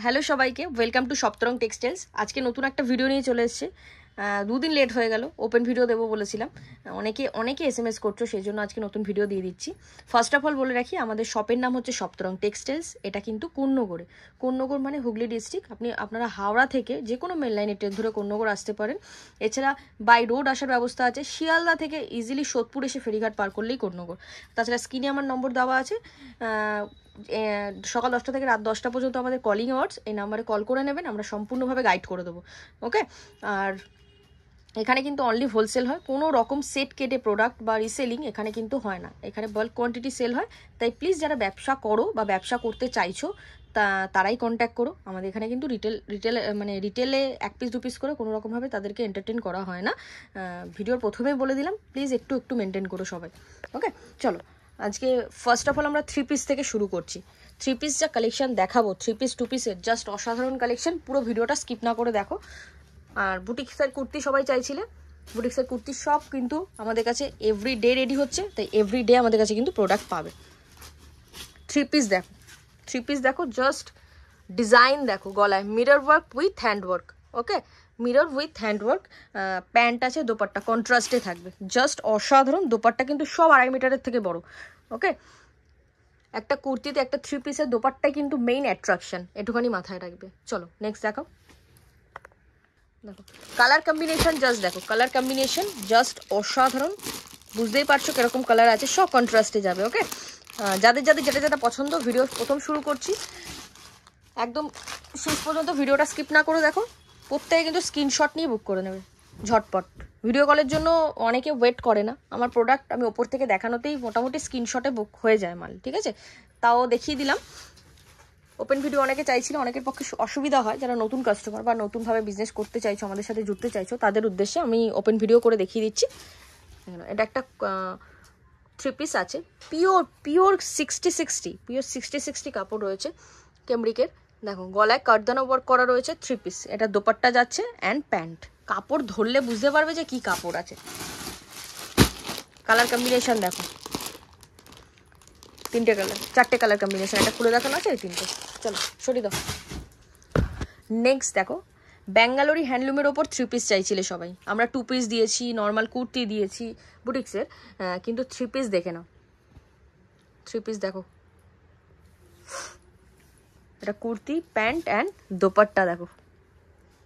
Hello সবাইকে, welcome to সপ্তরং textiles. আজকে নতুন একটা ভিডিও নিয়ে চলে এসেছে। দুদিন লেট হয়ে গেল, ওপেন ভিডিও দেবো বলেছিলাম। অনেকে SMS করছো, সেই জন্য আজকে নতুন ভিডিও দিয়ে দিচ্ছি। ফার্স্ট অফ অল বলে রাখি, আমাদের শপের নাম হচ্ছে সপ্তরং টেক্সটাইলস। এটা কিন্তু কন্যগড়ে, কন্যগড় মানে হুগলি ডিস্ট্রিক্ট। আপনারা হাওড়া থেকে যে কোনো মেল লাইনে ট্রেন ধরে কন্যগড় আসতে পারেন। এছাড়া বাই রোড আসার ব্যবস্থা আছে। শিয়ালদা থেকে ইজিলি সোদপুর এসে ফেরিঘাট পার করলেই কন্যগড়। তাছাড়া স্ক্রিনে আমার নম্বর দেওয়া আছে। সকাল 10টা থেকে রাত 10টা পর্যন্ত আমাদের কলিং আওয়ার্স। এই নাম্বারে কল করে নেবেন, আমরা সম্পূর্ণভাবে গাইড করে দেবো। ওকে, আর এখানে কিন্তু অনলি হোলসেল হয়, কোনো রকম সেট কেটে প্রোডাক্ট বা রিসেলিং এখানে কিন্তু হয় না। এখানে বাল্ক কোয়ান্টিটি সেল হয়। তাই প্লিজ যারা ব্যবসা করো বা ব্যবসা করতে চাইছো তারাই কন্ট্যাক্ট করো। আমাদের এখানে কিন্তু রিটেলে 1 পিস 2 পিস করে কোনো রকমভাবে তাদেরকে এন্টারটেন করা হয় না। ভিডিওর প্রথমেই বলে দিলাম, প্লিজ একটু মেনটেন করো সবাই। ওকে, চলো আজকে ফার্স্ট অফ অল আমরা 3 পিস থেকে শুরু করছি। 3 পিস যা কালেকশন দেখাবো, 3 পিস 2 পিসের জাস্ট অসাধারণ কালেকশন। পুরো ভিডিওটা স্কিপ না করে দেখো। আর বুটিক্সের কুর্তি সবাই চাইছিলে, বুটিক্সের কুর্তি সব কিন্তু আমাদের কাছে এভরি ডে রেডি হচ্ছে। তাই এভরি ডে আমাদের কাছে কিন্তু প্রোডাক্ট পাবে। 3 পিস দেখো, 3 পিস দেখো, জাস্ট ডিজাইন দেখো। গলায় mirror work with hand work. Okay, mirror with hand work. Pant আছে, দোপাট্টা কন্ট্রাস্টে থাকবে, জাস্ট অসাধারণ। দোপাট্টা কিন্তু সব 2.5 মিটারের থেকে বড়। ওকে, একটা কুর্তিতে একটা 3 পিসের দোপাট্টাই কিন্তু মেইন অ্যাট্রাকশন, এটুখানি মাথায় রাখবে। চলো নেক্সট দেখো। দেখো কালার কম্বিনেশন, জাস্ট দেখো কালার কম্বিনেশন জাস্ট অসাধারণ। বুঝতেই পারছো কিরকম কালার আছে, সব কন্ট্রাস্টে যাবে। ওকে, যাদের যেটা পছন্দ, ভিডিও প্রথম শুরু করছি, একদম শেষ পর্যন্ত ভিডিওটা স্কিপ না করে দেখো। প্রত্যেকে কিন্তু স্ক্রিনশট নিয়ে বুক করে নেবে ঝটপট। ভিডিও কলের জন্য অনেকে ওয়েট করে না। আমার প্রোডাক্ট আমি ওপর থেকে দেখানোতেই মোটামুটি স্ক্রিনশটে বুক হয়ে যায় মাল, ঠিক আছে? তাও দেখিয়ে দিলাম। ওপেন ভিডিও অনেকে চাইছিল, অনেকের পক্ষে অসুবিধা হয়। যারা নতুন কাস্টমার বা নতুনভাবে বিজনেস করতে চাইছো, আমাদের সাথে জুড়তে চাইছো, তাদের উদ্দেশ্যে আমি ওপেন ভিডিও করে দেখিয়ে দিচ্ছি। এটা একটা 3 পিস আছে, পিওর 60-60 কাপড় রয়েছে কেমব্রিকের। দেখো গলায় কারদানা ওয়ার্ক করা রয়েছে। 3 পিস, এটা দোপাট্টা যাচ্ছে অ্যান্ড প্যান্ট। কাপড় ধরলে বুঝতে পারবে যে কি কাপড় আছে। কালার কম্বিনেশন দেখো, 3টে কালার, 4টে কালার কম্বিনেশন। এটা খুলে দেখানো আছে, এই 3টে। চলো সরি দাও। নেক্সট দেখো, ব্যাঙ্গালোরি হ্যান্ডলুমের ওপর 3 পিস চাইছিলে সবাই। আমরা 2 পিস দিয়েছি, নর্মাল কুর্তি দিয়েছি বুটিক্সের, কিন্তু 3 পিস দেখে নাও। 3 পিস দেখো, এটা কুর্তি, প্যান্ট অ্যান্ড দোপাট্টা দেখো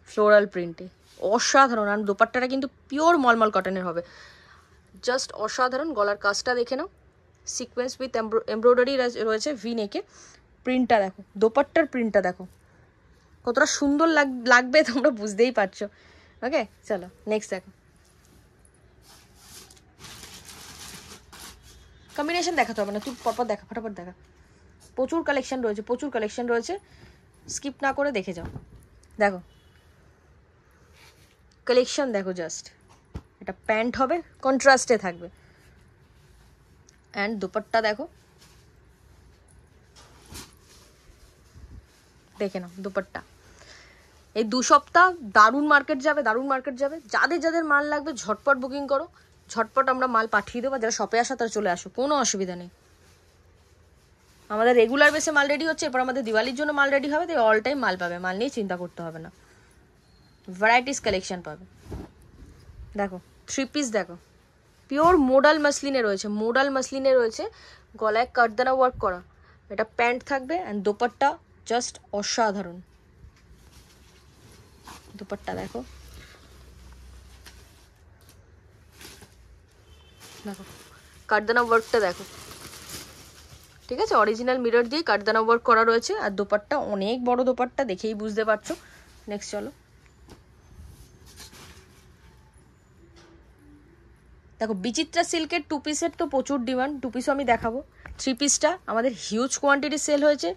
ফ্লোরাল প্রিন্টে, অসাধারণ। আর দোপাট্টাটা কিন্তু পিওর মলমল কটনের হবে, জাস্ট অসাধারণ। গলার কাজটা দেখে নাও, সিকোয়েন্স উইথ এমব্রয়ডারি রয়েছে ভি নেকে। প্রিন্টটা দেখো, দোপাট্টার প্রিন্টটা দেখো কতটা সুন্দর লাগবে, তোমরা বুঝতেই পারছো। ওকে, চলো নেক্সট দেখো। কম্বিনেশন দেখাতে হবে না, তুই পরপর দেখা, ফটাফট দেখা। প্রচুর কালেকশন রয়েছে, স্কিপ না করে দেখে যাও। দেখো কালেকশন দেখো, জাস্ট এটা প্যান্ট হবে, কন্ট্রাস্টে থাকবে, অ্যান্ড দুপাট্টা দেখো, দেখে নাও দুপাট্টা। এই 2 সপ্তাহ দারুণ মার্কেট যাবে। যাদের মাল লাগবে ঝটপট বুকিং করো, ঝটপট আমরা মাল পাঠিয়ে দেবো। যারা শপে আসা তারা চলে আসো, কোনো অসুবিধা নেই। আমাদের রেগুলার বেসে মাল রেডি হচ্ছে, এরপর আমাদের দিওয়ালির জন্য মাল রেডি হবে। তাই অল টাইম মাল পাবে, মাল নিয়ে চিন্তা করতে হবে না। ভ্যারাইটিস কালেকশন পাবে। দেখো 3 পিস দেখো, পিওর মোডাল মাসলিনে রয়েছে, গলায় কারদানা ওয়ার্ক করা। এটা প্যান্ট থাকবে অ্যান্ড দোপাট্টা জাস্ট অসাধারণ। দোপাট্টা দেখো, কারদানা ওয়ার্কটা দেখো, ঠিক আছে? অরিজিনাল মিরর দিয়ে কারদানা ওয়ার্ক করা রয়েছে। আর দোপাট্টা অনেক বড় দোপাট্টা, দেখেই বুঝতে পারছো। নেক্সট চলো। দেখো বিচিত্রা সিল্কের 2 পিসের তো প্রচুর ডিমান্ড, 2 পিসও আমি দেখাবো। 3 পিসটা আমাদের হিউজ কোয়ান্টিটি সেল হয়েছে,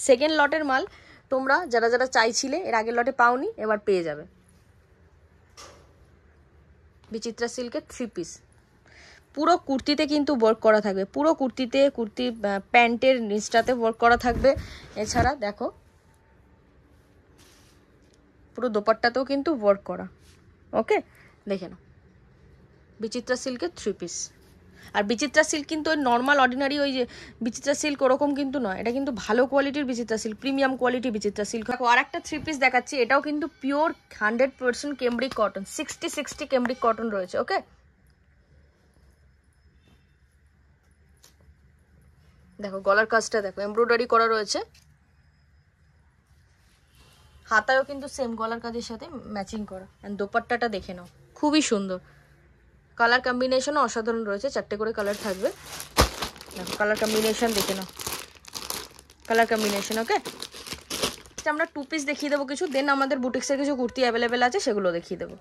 সেকেন্ড লটের মাল। তোমরা যারা চাইছিলে এর আগের লটে পাওনি, এবার পেয়ে যাবে। বিচিত্রা সিল্কের 3 পিস, পুরো কুর্তিতে কিন্তু ওয়ার্ক করা থাকবে, পুরো কুর্তি প্যান্টের নিচটাতে ওয়ার্ক করা থাকবে। এছাড়া দেখো পুরো দোপাট্টাতেও কিন্তু ওয়ার্ক করা। ওকে, দেখে নাও বিচিত্রা সিল্কের 3 পিস। আর বিচিত্রা সিল্ক কিন্তু ওই নর্মাল অর্ডিনারি ওই যে বিচিত্রা সিল্ক ওরকম কিন্তু নয়, এটা কিন্তু ভালো কোয়ালিটির বিচিত্রা সিল্ক, প্রিমিয়াম কোয়ালিটি বিচিত্রা সিল্ক। আর একটা 3 পিস দেখাচ্ছি, এটাও কিন্তু pure 100% cambric cotton, 60 cambric cotton রয়েছে। ওকে, দেখো গলার কাজটা দেখো, এমব্রয়ডারি করা রয়েছে, হাতায়ও কিন্তু সেম গলার কাজের সাথে ম্যাচিং করা। এন্ড দোপাট্টাটা দেখে নাও, খুবই সুন্দর, কালার কম্বিনেশনও অসাধারণ রয়েছে, 4টে করে কালার থাকবে। দেখো কালার কম্বিনেশন দেখে নাও, কালার কম্বিনেশন। ওকে, আমরা 2 পিস দেখিয়ে দেবো কিছু, দেন আমাদের বুটিক্সের কিছু কুর্তি অ্যাভেলেবেল আছে সেগুলো দেখিয়ে দেবো।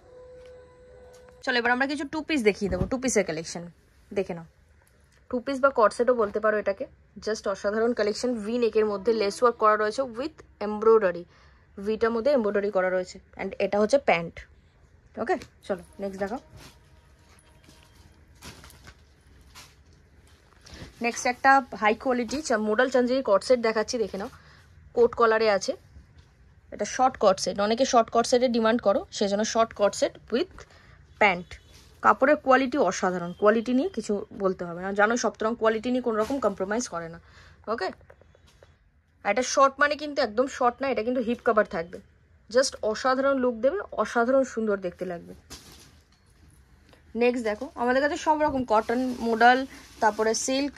চলো এবার আমরা কিছু 2 পিস দেখিয়ে দেবো, 2 পিসের কালেকশন দেখে নাও। 2 পিস বা কটসেটও বলতে পারো এটাকে, জাস্ট অসাধারণ কালেকশন। ভি নেকের মধ্যে লেস ওয়ার্ক করা রয়েছে উইথ এমব্রয়ডারি, ভিটার মধ্যে এমব্রয়ডারি করা রয়েছে, অ্যান্ড এটা হচ্ছে প্যান্ট। ওকে, চলো নেক্সট দেখাও। নেক্সট একটা হাই কোয়ালিটি মডেল চান্দ্রির কটসেট দেখাচ্ছি, দেখে নাও, কোট কলারে আছে, এটা শর্ট কটসেট, অনেকে শর্ট কটসেটের ডিমান্ড করো, সেজন্য শর্ট কটসেট উইথ প্যান্ট। কাপড়ের কোয়ালিটি অসাধারণ, কোয়ালিটি নিয়ে কিছু বলতে হবে না, জানো সপ্তরং কোয়ালিটি নিয়ে কোনো রকম কম্প্রোমাইজ করে না। ওকে, এটা শর্ট মানে কিন্তু একদম শর্ট না, এটা কিন্তু হিপ কভার থাকবে, জাস্ট অসাধারণ লুক দেবে, অসাধারণ সুন্দর দেখতে লাগবে। নেক্সট দেখো, আমাদের কাছে সব রকম কটন, মডেল, তারপরে সিল্ক,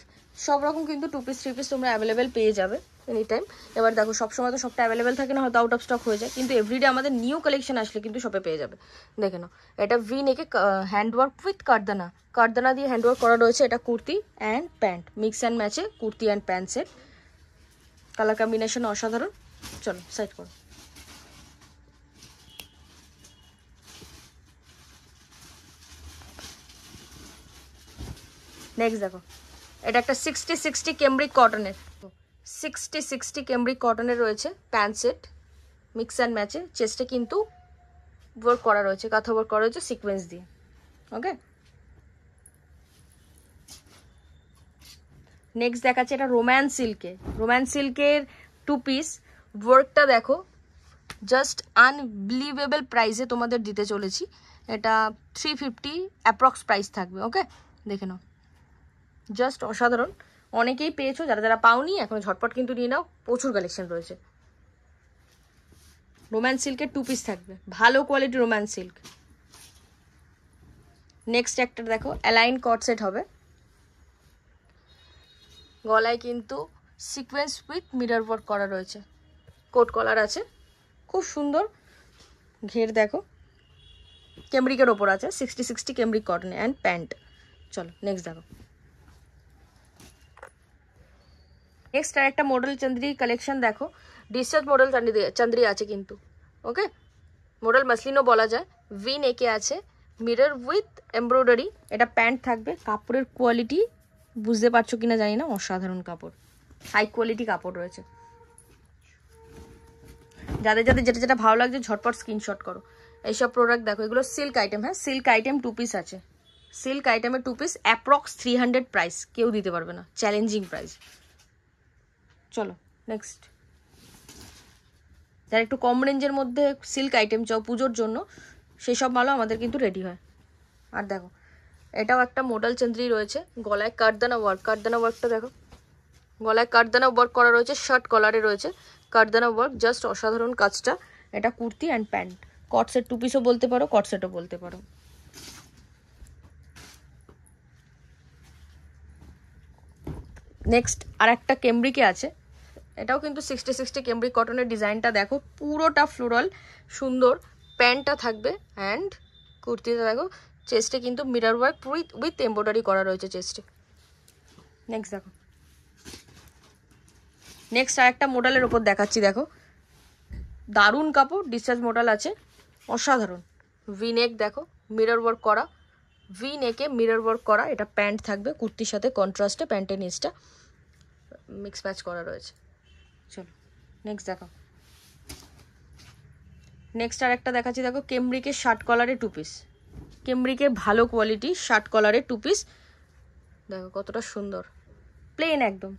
সব রকম কিন্তু 2 পিস 3 পিস তোমরা অ্যাভেলেবেল পেয়ে যাবে এনি টাইম। এবার দেখো সবসময় তো সবটা অ্যাভেলেবেল থাকে না, হয়তো আউট অফ স্টক হয়ে যায়, কিন্তু এভরিডে আমাদের নিউ কালেকশন আসলে কিন্তু শপে পেয়ে যাবে। দেখে নাও, এটা ভি নেকে হ্যান্ডওয়ার্ক উইথ কারদানা, কারদানা দিয়ে হ্যান্ডওয়ার্ক করা রয়েছে, এটা kurti and pant, mix and ম্যাচে kurti and pant set, colour combination অসাধারণ। চলো সাইড করো। নেক্সট দেখো, এটা একটা 60 কেমব্রিক কটনের, 60 কেমব্রিক কটনের রয়েছে প্যান্ট সেট, মিক্স অ্যান্ড ম্যাচে, চেস্টে কিন্তু ওয়ার্ক করা রয়েছে, কাঁথা ওয়ার্ক করা রয়েছে সিকোয়েন্স দিয়ে। ওকে, নেক্সট দেখাচ্ছে এটা রোম্যান্স সিল্কে, রোম্যান্স সিল্কের 2 পিস, ওয়ার্কটা দেখো, জাস্ট আনবিলিভেবল প্রাইসে তোমাদের দিতে চলেছি, এটা 350 অ্যাপ্রক্স প্রাইস থাকবে। ওকে, দেখে নাও, জাস্ট অসাধারণ, অনেকেই পেয়েছো, যারা যারা পাওনি এখন ঝটপট কিন্তু নিয়ে নাও, প্রচুর কালেকশন রয়েছে। রোম্যান্স সিল্কের 2 পিস থাকবে, ভালো কোয়ালিটি রোম্যান্স সিল্ক। নেক্সট একটা দেখো, অ্যালাইন কট সেট হবে, গলায় কিন্তু সিকোয়েন্স উইথ মিরর ওয়ার্ক করা রয়েছে, কোট কলার আছে, খুব সুন্দর ঘের দেখো, কেমব্রিকের ওপর আছে, 60 কেমব্রিক কটন অ্যান্ড প্যান্ট। চলো নেক্সট দেখো। নেক্সট আর একটা মডেল চান্দ্রি কালেকশন দেখো, ডিসচার্জ মডেল চান্দ্রি আছে কিন্তু। ওকে, মডেল মাসলিনও বলা যায়, ভি নেকে আছে, মিরর উইথ এমব্রয়ডারি, এটা প্যান্ট থাকবে, কাপড়ের কোয়ালিটি বুঝতে পারছো কিনা জানি না, অসাধারণ কাপড়, হাই কোয়ালিটি কাপড় রয়েছে। যাদের যাদের যেটা যেটা ভালো লাগছে ঝটপট স্ক্রিনশট করো। এইসব প্রোডাক্ট দেখো, এগুলো সিল্ক আইটেম, হ্যাঁ সিল্ক আইটেম 2 পিস আছে, সিল্ক আইটেমের 2 পিস অ্যাপ্রক্স 300 প্রাইস, কেউ দিতে পারবে না, চ্যালেঞ্জিং প্রাইস। চলো নেক্সট, যারা একটু কম রেঞ্জের মধ্যে সিল্ক আইটেম চাও পুজোর জন্য, সেই সব মালও আমাদের কিন্তু রেডি হয়। আর দেখো, এটাও একটা মডেল চান্দ্রি রয়েছে, গলায় কারদানা ওয়ার্ক, কারদানা ওয়ার্কটা দেখো, গলায় কারদানা ওয়ার্ক করা রয়েছে, শার্ট কলারে রয়েছে কারদানা ওয়ার্ক, জাস্ট অসাধারণ কাজটা। এটা কুর্তি অ্যান্ড প্যান্ট, কটসেট 2 পিসও বলতে পারো, কটসেটও বলতে পারো। নেক্সট আর একটা কেমব্রিকে আছে, এটাও কিন্তু 60 কেমব্রিক কটনের, ডিজাইনটা দেখো পুরোটা ফ্লোরাল সুন্দর, প্যান্টটা থাকবে অ্যান্ড কুর্তিটা দেখো, চেস্টে কিন্তু মিরর ওয়ার্ক উইথ এমব্রয়ডারি করা রয়েছে চেস্টে। নেক্সট দেখো, নেক্সট আর একটা মডেলের ওপর দেখাচ্ছি, দেখো দারুণ কাপড়, ডিসচার্জ মডেল আছে, অসাধারণ। ভি নেক দেখো, মিরর ওয়ার্ক করা, ভি নেকে মিরর ওয়ার্ক করা, এটা প্যান্ট থাকবে কুর্তির সাথে কন্ট্রাস্টে, প্যান্টের নিচটা মিক্স ম্যাচ করা রয়েছে। চলো নেক্সট দেখো, নেক্সট আর একটা দেখাচ্ছি, দেখো কেমব্রিকের শার্ট কলারে 2 পিস, কেমব্রিকের ভালো কোয়ালিটি শার্ট কলারে 2 পিস, দেখো কতটা সুন্দর, প্লেন একদম,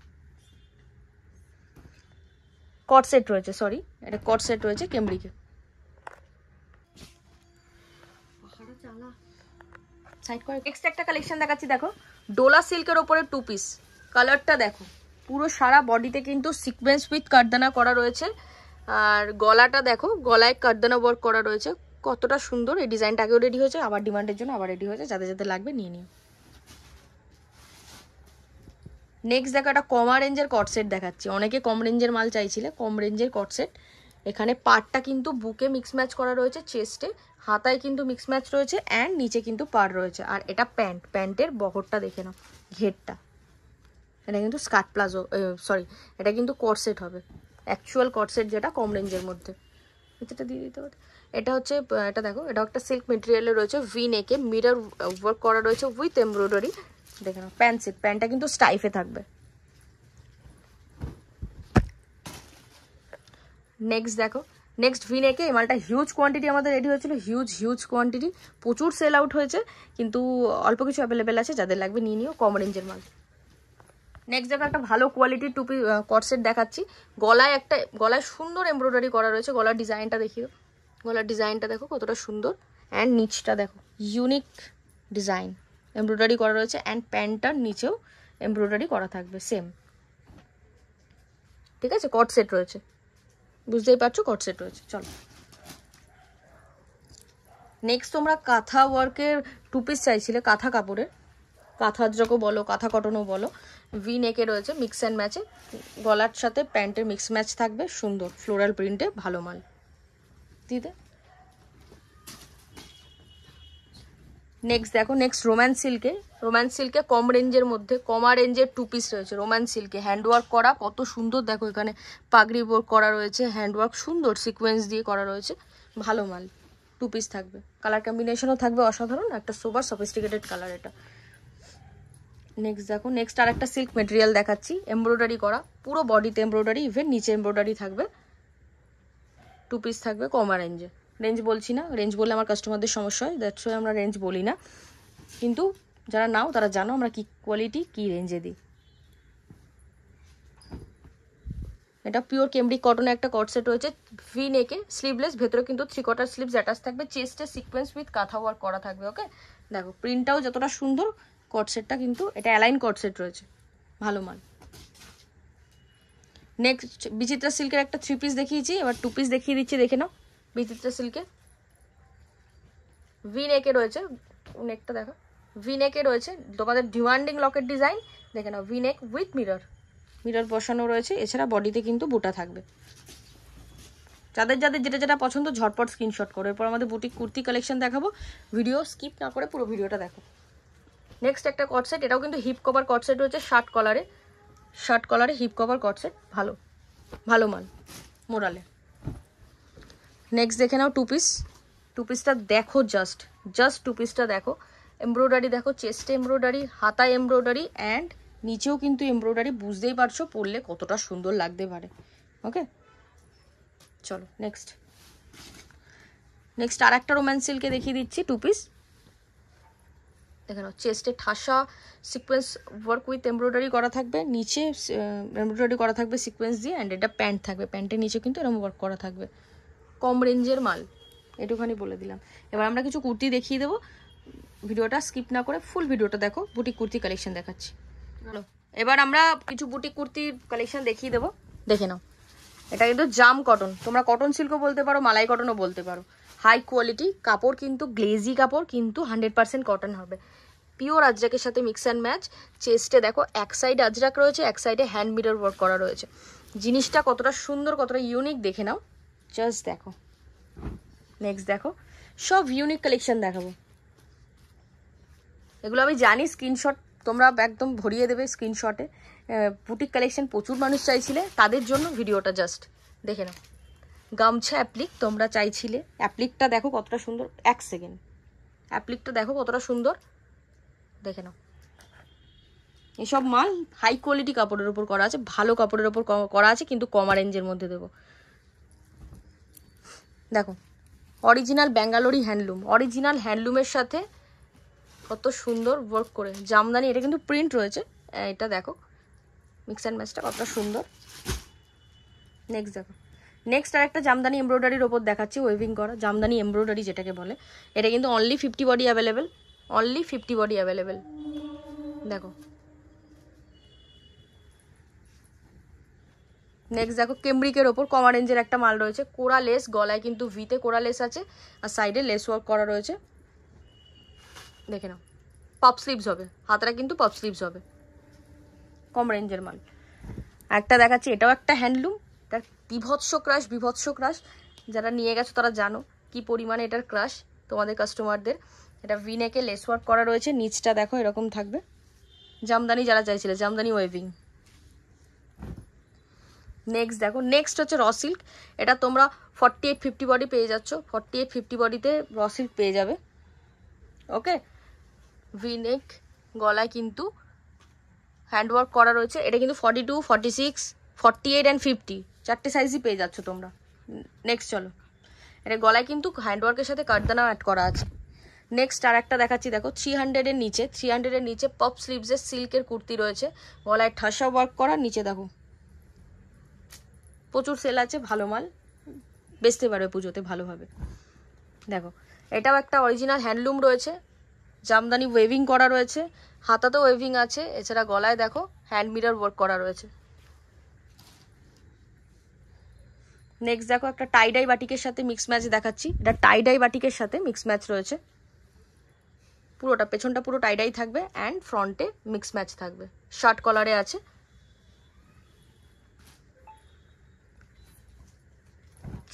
কট সেট রয়েছে, সরি এটা কট সেট রয়েছে কেমব্রিকে। সাইড করে নেক্সট একটা কালেকশন দেখাচ্ছি, দেখো ডোলা সিল্কের ওপরে 2 পিস। কালারটা দেখো, পুরো সারা বডিতে কিন্তু সিকোয়েন্স উইথ কারদানা করা রয়েছে। আর গলাটা দেখো, গলায় কারদানা ওয়ার্ক করা রয়েছে, কতটা সুন্দর। এই ডিজাইনটা আগেও রেডি হয়েছে, আবার ডিমান্ডের জন্য আবার রেডি হয়েছে, যাদের যাদের লাগবে নিয়ে নিও। নেক্সট দেখো একটা কমা রেঞ্জের কটসেট দেখাচ্ছি। অনেকে কম রেঞ্জের মাল চাইছিলে, কম রেঞ্জের কটসেট। এখানে পাড়টা কিন্তু বুকে মিক্স ম্যাচ করা রয়েছে, চেস্টে হাতায় কিন্তু মিক্স ম্যাচ রয়েছে, অ্যান্ড নিচে কিন্তু পাড় রয়েছে। আর এটা প্যান্ট, প্যান্টের বহরটা দেখে নাও, ঘেরটা। এটা কিন্তু স্কার্ট প্লাজো, সরি এটা কিন্তু কটসেট হবে, অ্যাকচুয়াল কটসেট যেটা কম রেঞ্জের মধ্যে। এটা দিয়ে দিতে পারে। এটা হচ্ছে, এটা দেখো, এটা একটা সিল্ক মেটেরিয়ালে রয়েছে, ভি নেকে মিরর ওয়ার্ক করা রয়েছে উইথ এমব্রয়ডারি। দেখে নাও প্যান্ট সেট, প্যান্টটা কিন্তু স্টাইফে থাকবে। নেক্সট দেখো, নেক্সট ভি নেকে এই মালটা হিউজ কোয়ান্টিটি আমাদের রেডি হয়েছিল, হিউজ কোয়ান্টিটি, প্রচুর সেল আউট হয়েছে, কিন্তু অল্প কিছু অ্যাভেলেবেল আছে, যাদের লাগবে নিয়ে নিও, কম রেঞ্জের মাল। নেক্সট দেখো একটা ভালো কোয়ালিটির টুপি কটসেট দেখাচ্ছি। গলায় সুন্দর এমব্রয়ডারি করা রয়েছে। গলার ডিজাইনটা দেখিও, গলার ডিজাইনটা দেখো কতটা সুন্দর। অ্যান্ড নিচটা দেখো, ইউনিক ডিজাইন এমব্রয়ডারি করা রয়েছে, অ্যান্ড প্যান্টটার নিচেও এমব্রয়ডারি করা থাকবে সেম। ঠিক আছে, কটসেট রয়েছে, বুঝতেই পারছো কটসেট রয়েছে। চলো নেক্সট, তোমরা কাঁথা ওয়ার্কের 2 পিস চাইছিলে, কাঁথা কাপড়ের, কাঁথা আজরকও বলো, কাঁথা কটনও বলো। ভি নেকে রয়েছে মিক্স অ্যান্ড ম্যাচে, গলার সাথে প্যান্টের মিক্স ম্যাচ থাকবে, সুন্দর ফ্লোরাল প্রিন্টে, ভালো মাল দিতে। নেক্সট দেখো, নেক্সট রোম্যান্স সিল্কে কম রেঞ্জের মধ্যে, কমা রেঞ্জের 2 পিস রয়েছে রোম্যান্স সিল্কে, হ্যান্ডওয়ার্ক করা, কত সুন্দর দেখো, এখানে পাগড়ি ওয়ার্ক করা রয়েছে, হ্যান্ডওয়ার্ক সুন্দর সিকোয়েন্স দিয়ে করা রয়েছে, ভালো মাল। 2 পিস থাকবে, কালার কম্বিনেশনও থাকবে অসাধারণ, একটা সুপার সফিস্টিকেটেড কালার এটা। নেক্সট দেখো, নেক্সট আর একটা সিল্ক মেটেরিয়াল দেখাচ্ছি, এমব্রয়ডারি করা, পুরো বডিতে এমব্রয়ডারি, ইভেন নিচে এমব্রয়ডারি থাকবে, 2 পিস থাকবে কমা রেঞ্জে। রেঞ্জ বলছি না, রেঞ্জ বললে আমার কাস্টমারদের সমস্যা হয়, দ্যাটস ওয়াই আমরা রেঞ্জ বলি না, কিন্তু যারা নাও তারা জানো আমরা কি কোয়ালিটি কি রেঞ্জে দিই। এটা পিওর কেমব্রিক কটনে একটা কটসেট রয়েছে, ভি নেকে, স্লিভলেস, ভেতরে কিন্তু 3/4 স্লিভস অ্যাটাচ থাকবে, চেস্টে সিকোয়েন্স উইথ কাঁথা ওয়ার্ক করা থাকবে। ওকে দেখো প্রিন্টটাও যতটা সুন্দর, কটসেটটা কিন্তু এটা অ্যালাইন কটসেট রয়েছে, ভালো মাল। নেক্সট বিচিত্রা সিল্কের একটা 3 পিস দেখিয়েছি, এবার 2 পিস দেখিয়ে দিচ্ছি, দেখে নাও। বিচিত্রা সিল্কে ভি নেকে রয়েছে, নেকটা দেখো, ভি নেকে রয়েছে তোমাদের ডিমান্ডিং লকেট ডিজাইন, দেখে নাও, ভি নেক উইথ মিরর বসানো রয়েছে, এছাড়া বডিতে কিন্তু বুটা থাকবে। যাদের যাদের যেটা পছন্দ ঝটপট স্ক্রিনশট করো। এরপর আমাদের বুটিক কুর্তি কালেকশন দেখাবো, ভিডিও স্কিপ না করে পুরো ভিডিওটা দেখো। নেক্সট একটা কটসেট, এটাও কিন্তু হিপ কভার কটসেট রয়েছে, শার্ট কলারে হিপ কভার কটসেট, ভালো মাল মোরালে। নেক্সট দেখে নাও 2 পিসটা দেখো, জাস্ট 2 পিসটা দেখো, এমব্রয়ডারি দেখো, চেস্টে এমব্রয়ডারি, হাতায় এমব্রয়ডারি, অ্যান্ড নিচেও কিন্তু এমব্রয়ডারি, বুঝতেই পারছো পরলে কতটা সুন্দর লাগতে পারে। ওকে চলো নেক্সট আর একটা রোম্যান্স সিল্কে দেখিয়ে দিচ্ছি, 2 পিস দেখে নাও, চেস্টে ঠাসা সিকোয়েন্স ওয়ার্ক উইথ এমব্রয়ডারি করা থাকবে, নিচে এমব্রয়ডারি করা থাকবে সিকোয়েন্স দিয়ে, অ্যান্ড এটা প্যান্ট থাকবে, প্যান্টের নিচে কিন্তু এরকম ওয়ার্ক করা থাকবে, কম রেঞ্জের মাল, এটুখানি বলে দিলাম। এবার আমরা কিছু কুর্তি দেখিয়ে দেবো, ভিডিওটা স্কিপ না করে ফুল ভিডিওটা দেখো, বুটিক কুর্তি কালেকশন দেখাচ্ছি। চলো এবার আমরা কিছু বুটিক কুর্তির কালেকশন দেখিয়ে দেবো, দেখে নাও। এটা কিন্তু জাম কটন, তোমরা কটন সিল্কও বলতে পারো, মালাই কটনও বলতে পারো, হাই কোয়ালিটি কাপড়, কিন্তু গ্লেজি কাপড়, কিন্তু 100% কটন হবে, পিওর আজরাকের সাথে মিক্স অ্যান্ড ম্যাচ। চেস্টে দেখো এক সাইডে আজরাক রয়েছে, এক সাইডে হ্যান্ড মিরর ওয়ার্ক করা রয়েছে, জিনিসটা কতটা সুন্দর, কতটা ইউনিক দেখে নাও, জাস্ট দেখো। নেক্সট দেখো, সব ইউনিক কালেকশন দেখাবো, এগুলো আমি জানি স্ক্রিনশট তোমরা একদম ভরিয়ে দেবে স্ক্রিনশটে। বুটিক কালেকশন প্রচুর মানুষ চাইছিলে, তাদের জন্য ভিডিওটা জাস্ট দেখে নাও। গামছা অ্যাপ্লিক তোমরা চাইছিলে, অ্যাপ্লিকটা দেখো কতটা সুন্দর, 1 সেকেন্ড, অ্যাপ্লিকটা দেখো কতটা সুন্দর, দেখে নাও। এসব মাল হাই কোয়ালিটি কাপড়ের উপর করা আছে, ভালো কাপড়ের উপর করা আছে, কিন্তু কম রেঞ্জের মধ্যে দেবো। দেখো অরিজিনাল ব্যাঙ্গালোরি হ্যান্ডলুম, অরিজিনাল হ্যান্ডলুমের সাথে কত সুন্দর ওয়ার্ক করে জামদানি, এটা কিন্তু প্রিন্ট রয়েছে, এটা দেখো মিক্স অ্যান্ড ম্যাচটা কতটা সুন্দর। নেক্সট দেখো, নেক্সট আর একটা জামদানি এমব্রয়ডারির ওপর দেখাচ্ছি, ওয়েভিং করা জামদানি এমব্রয়ডারি যেটাকে বলে, এটা কিন্তু অনলি 50 বডি অ্যাভেলেবেল, দেখো নেক্সট দেখো কেমব্রিকের ওপর কমা রেঞ্জের একটা মাল রয়েছে, কোরা লেস, গলায় কিন্তু ভিতে কোরা লেস আছে আর সাইডে লেস ওয়ার্ক করা রয়েছে। দেখে নাও, পপ স্লিভস হবে, হাতটা কিন্তু পপ স্লিভস হবে, কম রেঞ্জের মাল। একটা দেখাচ্ছি, এটাও একটা হ্যান্ডলুম, এটার বিভৎস ক্রাশ, বিভৎস ক্রাশ। যারা নিয়ে গেছো তারা জানো কি পরিমাণে এটার ক্রাশ তোমাদের কাস্টমারদের। এটা ভিনেকে লেস ওয়ার্ক করা রয়েছে, নিচটা দেখো এরকম থাকবে, জামদানি যারা চাইছিলে, জামদানি ওয়েভিং। নেক্সট দেখো, নেক্সট হচ্ছে র সিল্ক। এটা তোমরা 48-50 বডি পেয়ে যাচ্ছ, 48-50 বডিতে র সিল্ক পেয়ে যাবে। ওকে, ভিনেক, গলায় কিন্তু হ্যান্ডওয়ার্ক করা রয়েছে। এটা কিন্তু 42, 46, 48 অ্যান্ড 50 চারটে সাইজই পেয়ে যাচ্ছ তোমরা। নেক্সট চলো, এটা গলায় কিন্তু হ্যান্ডওয়ার্কের সাথে কাটদানাও অ্যাড করা আছে। নেক্সট আর একটা দেখাচ্ছি, দেখো 300-এর নিচে, 300-এর নিচে পপ স্লিভসের সিল্কের কুর্তি রয়েছে, গলায় ঠাসা ওয়ার্ক করা, নিচে দেখো প্রচুর সেল আছে, ভালো মাল, বেচতে পারবে পুজোতে ভালোভাবে। দেখো এটাও একটা অরিজিনাল হ্যান্ডলুম রয়েছে, জামদানি ওয়েভিং করা রয়েছে, হাতাতেও ওয়েভিং আছে, এছাড়া গলায় দেখো হ্যান্ড মিরর ওয়ার্ক করা রয়েছে। নেক্সট দেখো একটা টাইডাই বাটিকের সাথে মিক্স ম্যাচ দেখাচ্ছি, এটা টাইডাই বাটিকের সাথে মিক্স ম্যাচ রয়েছে, পুরোটা পেছনটা পুরো টাইডাই থাকবে অ্যান্ড ফ্রন্টে মিক্স ম্যাচ থাকবে, শার্ট কলারে আছে।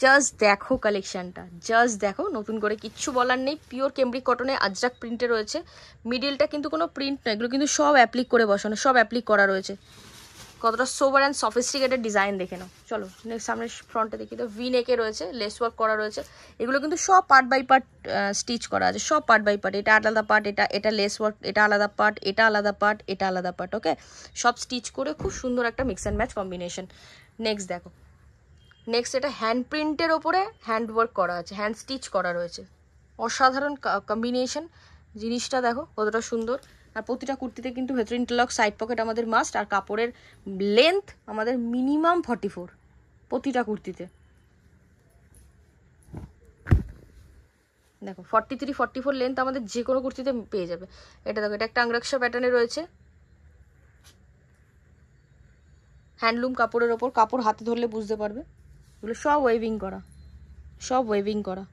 জাস্ট দেখো কালেকশনটা, জাস্ট দেখো, নতুন করে কিচ্ছু বলার নেই। পিওর কেমব্রিক কটনে আজরাক প্রিন্টে রয়েছে, মিডিলটা কিন্তু কোনো প্রিন্ট নয়, এগুলো কিন্তু সব অ্যাপ্লিক করে বসানো, সব অ্যাপ্লিক করা রয়েছে। কতটা সোবার অ্যান্ড সফিস্টিকেটেড ডিজাইন দেখে নাও। চলো নেক্সট সামনে ফ্রন্টে দেখি, তো ভি নেকে রয়েছে, লেস ওয়ার্ক করা রয়েছে, এগুলো কিন্তু সব পার্ট বাই পার্ট স্টিচ করা আছে, সব পার্ট বাই পার্ট, এটা আলাদা পার্ট, এটা লেস ওয়ার্ক, এটা আলাদা পার্ট, এটা আলাদা পার্ট, এটা আলাদা পার্ট। ওকে, সব স্টিচ করে খুব সুন্দর একটা mix and match combination. Next দেখো, নেক্সট এটা হ্যান্ড প্রিন্টের ওপরে হ্যান্ড ওয়ার্ক করা আছে, হ্যান্ড স্টিচ করা রয়েছে, অসাধারণ কম্বিনেশন। জিনিসটা দেখো কতটা সুন্দর। আর প্রতিটা কুর্তিতে কিন্তু ভেতরে ইন্টারলক, সাইড পকেট আমাদের মাস্ট, আর কাপড়ের লেন্থ আমাদের মিনিমাম 44 প্রতিটা কুর্তিতে। দেখো 43-44 লেন্থ আমাদের যে কোনো কুর্তিতে পেয়ে যাবে। এটা দেখো, এটা একটা আংরাক্সা প্যাটার্নে রয়েছে, হ্যান্ডলুম কাপড়ের ওপর, কাপড় হাতে ধরলে বুঝতে পারবে, এগুলো সব ওয়েভিং করা, সব ওয়েভিং করা,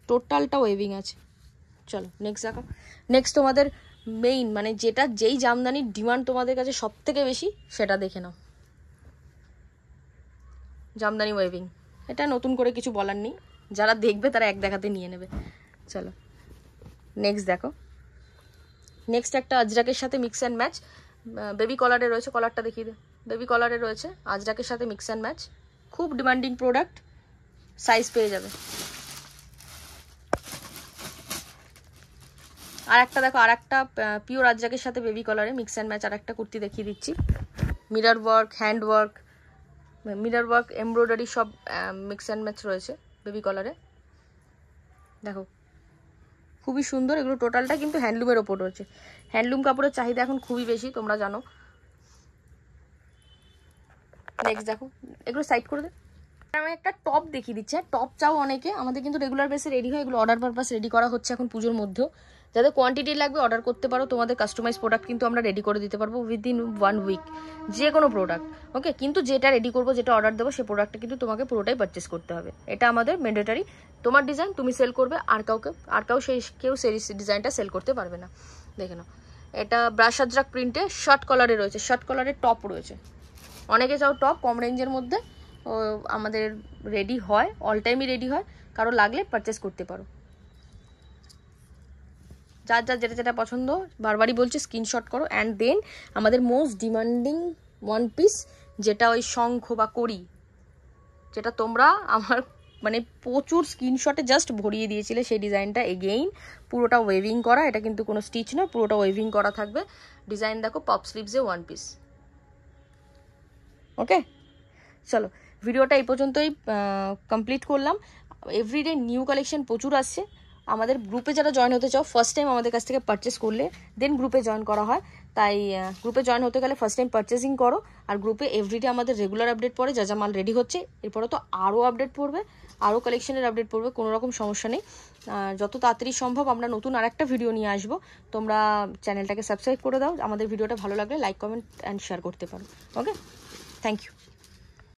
টোটালটা ওয়েভিং আছে। চলো নেক্সট দেখো, নেক্সট তোমাদের মেইন মানে যেটা, যেই জামদানির ডিমান্ড তোমাদের কাছে সব থেকে বেশি, সেটা দেখে নাও, জামদানি ওয়েভিং। এটা নতুন করে কিছু বলার নেই, যারা দেখবে তারা এক দেখাতে নিয়ে নেবে। চলো নেক্সট দেখো, নেক্সট একটা আজরাকের সাথে মিক্স অ্যান্ড ম্যাচ, বেবি কলারে রয়েছে, কলারটা দেখিয়ে দে, বেবি কলারে রয়েছে, আজরাকের সাথে মিক্স অ্যান্ড ম্যাচ, খুব ডিমান্ডিং প্রোডাক্ট, সাইজ পেয়ে যাবে। আর একটা দেখো, আর একটা পিওর আজরাকের সাথে বেবি কলারে মিক্স অ্যান্ড ম্যাচ আর একটা কুর্তি দেখিয়ে দিচ্ছি, mirror work, hand work, mirror work, embroidery সব মিক্স অ্যান্ড ম্যাচ রয়েছে বেবি কলারে। দেখো খুবই সুন্দর, এগুলো টোটালটা কিন্তু হ্যান্ডলুমের ওপর রয়েছে। হ্যান্ডলুম কাপড়ের চাহিদা এখন খুবই বেশি, তোমরা জানো। নেক্সট দেখো, এগুলো সাইড করে দে। আমি একটা টপ দেখিয়ে দিচ্ছি, টপ চাও অনেকে, আমাদের কিন্তু রেগুলার বেসে রেডি হয়, এগুলো অর্ডার পারপাস রেডি করা হচ্ছে এখন পুজোর মধ্যেও। যাদের কোয়ান্টিটি লাগবে অর্ডার করতে পারো, তোমাদের কাস্টমাইজ প্রোডাক্ট কিন্তু আমরা রেডি করে দিতে পারবো উইদিন 1 উইক, যে কোনো প্রোডাক্ট। ওকে, কিন্তু যেটা রেডি করবো, যেটা অর্ডার দেবো, সেই প্রোডাক্টটা কিন্তু তোমাকে পুরোটাই পারচেস করতে হবে, এটা আমাদের ম্যান্ডেটারি। তোমার ডিজাইন তুমি সেল করবে, আর কেউ সেই ডিজাইনটা সেল করতে পারবে না। দেখে নাও, এটা ব্রাশ আজরাক প্রিন্টে শার্ট কলারে রয়েছে, শার্ট কলারের টপ রয়েছে। অনেকে চাও টপ কম রেঞ্জের মধ্যে, আমাদের রেডি হয়, অল টাইমই রেডি হয়, কারো লাগলে পারচেস করতে পারো। যার যার যেটা যেটা পছন্দ, বারবারই বলছি স্ক্রিনশট করো। অ্যান্ড দেন আমাদের মোস্ট ডিমান্ডিং ওয়ান পিস, যেটা ওই শঙ্খ বা কড়ি, যেটা তোমরা আমার মানে প্রচুর স্ক্রিনশটে জাস্ট ভরিয়ে দিয়েছিলে, সেই ডিজাইনটা এগেইন পুরোটা ওয়েভিং করা, এটা কিন্তু কোনো স্টিচ নয়, পুরোটা ওয়েভিং করা থাকবে। ডিজাইন দেখো, পপ স্লিভসে ওয়ান পিস। ওকে, চলো ভিডিওটা এই পর্যন্তই কমপ্লিট করলাম। এভরিডে নিউ কালেকশন প্রচুর আসছে। আমাদের গ্রুপে যারা জয়েন হতে চাও, ফার্স্ট টাইম আমাদের কাছ থেকে পারচেস করলে দেন গ্রুপে জয়েন করা হয়, তাই গ্রুপে জয়েন হতে গেলে ফার্স্ট টাইম পারচেসিং করো। আর গ্রুপে এভরিডে আমাদের রেগুলার আপডেট পড়ে, যা যা মাল রেডি হচ্ছে, এরপরে তো আরও আপডেট পড়বে। আরও কালেকশনের আপডেট পড়বে, কোনো রকম সমস্যা নেই। যত তাড়াতাড়ি সম্ভব আমরা নতুন আরেকটা ভিডিও নিয়ে আসবো। তোমরা চ্যানেলটাকে সাবস্ক্রাইব করে দাও, আমাদের ভিডিওটা ভালো লাগলে লাইক কমেন্ট অ্যান্ড শেয়ার করতে পারো। ওকে, থ্যাংক ইউ।